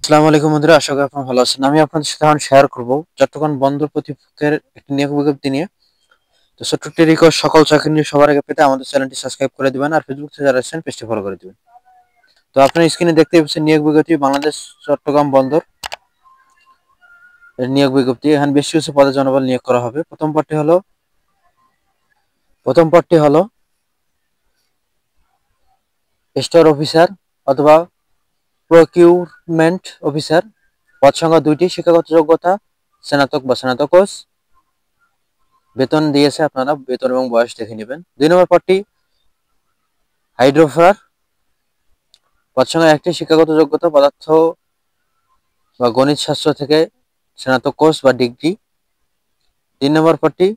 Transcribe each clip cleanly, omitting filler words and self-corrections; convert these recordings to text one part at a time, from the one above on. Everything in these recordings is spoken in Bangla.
আসসালামু আলাইকুম বন্ধুরা, আশা করি আপনারা ভালো আছেন। আমি আপনাদের সাথে এখন শেয়ার করব চট্টগ্রাম বন্দর কর্তৃপক্ষের একটি নিয়োগ বিজ্ঞপ্তি নিয়ে। তো ছোট্ট একটি রিকোয়েস্ট, সকল চাকরি নিয়ে সবার আগে পেতে আমাদের চ্যানেলটি সাবস্ক্রাইব করে দিবেন আর ফেসবুক থেকে যারা আছেন পেজটি ফলো করে দিবেন। তো আপনার স্ক্রিনে দেখতে পাচ্ছেন নিয়োগ বিজ্ঞপ্তি, বাংলাদেশ চট্টগ্রাম বন্দর এর নিয়োগ বিজ্ঞপ্তি। এখানে বেশ কিছু পদে জনবল নিয়োগ করা হবে। প্রথম পদটি হলো স্টোর অফিসার অথবা প্রকিউরমেন্ট অফিসার। পদ সংখ্যা 2টি। শিক্ষাগত যোগ্যতা স্নাতক বা স্নাতকোত্তর। বেতন দিয়েছে, আপনারা বেতন এবং বয়স দেখে নেবেন। 2 নম্বর পদটি হাইড্রোফার। পদ সংখ্যা 1টি। শিক্ষাগত যোগ্যতা পদার্থ বা গণিত শাস্ত্র থেকে স্নাতক কোর্স বা ডিগ্রি। 3 নম্বর পদটি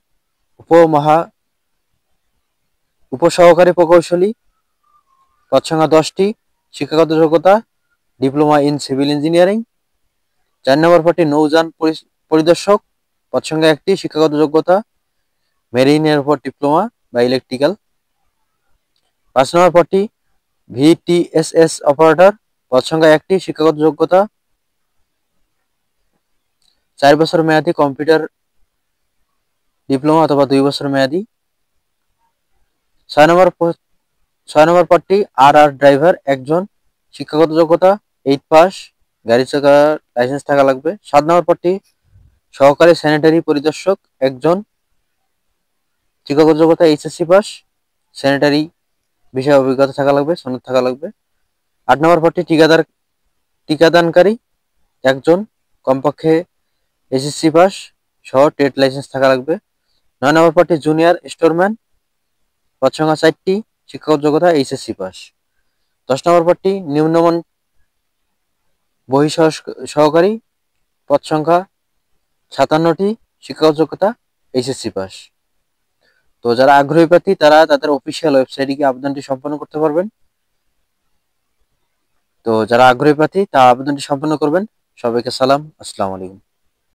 উপসহকারী প্রকৌশলী। পদ সংখ্যা 10টি। শিক্ষাগত যোগ্যতা ডিপ্লোমা ইন সিভিল ইঞ্জিনিয়ারিং। 4 নম্বর পদটি নৌযান পরিদর্শক। পদ সংখ্যা 1টি। শিক্ষাগত যোগ্যতা মেরিনের উপর ডিপ্লোমা বা ইলেকট্রিক্যাল। 5 নম্বর পদটি ভিটিএসএস অপারেটর। পদ সংখ্যা 1টি। শিক্ষাগত যোগ্যতা 4 বছর মেয়াদী কম্পিউটার ডিপ্লোমা অথবা 2 বছর মেয়াদী। 6 নম্বর পদটি ড্রাইভার 1 জন। শিক্ষাগত যোগ্যতা 8 পাস, গাড়ি চালানোর লাইসেন্স থাকা লাগবে। 7 নম্বর পদটি সহকারী স্যানিটারি পরিদর্শক 1 জন। শিক্ষাগত যোগ্যতা এইচএসসি পাস, স্যানিটারি বিষয়ে অভিজ্ঞতা থাকা লাগবে, সনদ থাকা লাগবে। 8 নম্বর পদটি টিকাদানকারী 1 জন, কমপক্ষে এসএসসি পাস সহ ট্রেড লাইসেন্স থাকা লাগবে। 9 নম্বর পদটি জুনিয়র স্টোরম্যান। পদ সংখ্যা 4টি। শিক্ষাগত যোগ্যতা এইচএসসি পাস। 10 নম্বর পদটি নিম্নমান বহি সহকারী। পদ সংখ্যা 57টি। শিক্ষাগত যোগ্যতা এইচএসসি পাস। তো যারা আগ্রহী প্রার্থী তারা তাদের অফিসিয়াল ওয়েবসাইটে গিয়ে আবেদনটি সম্পন্ন করতে পারবেন। তো যারা আগ্রহী প্রার্থী তা আবেদনটি সম্পন্ন করবেন। সবাইকে সালাম, আসসালামু আলাইকুম।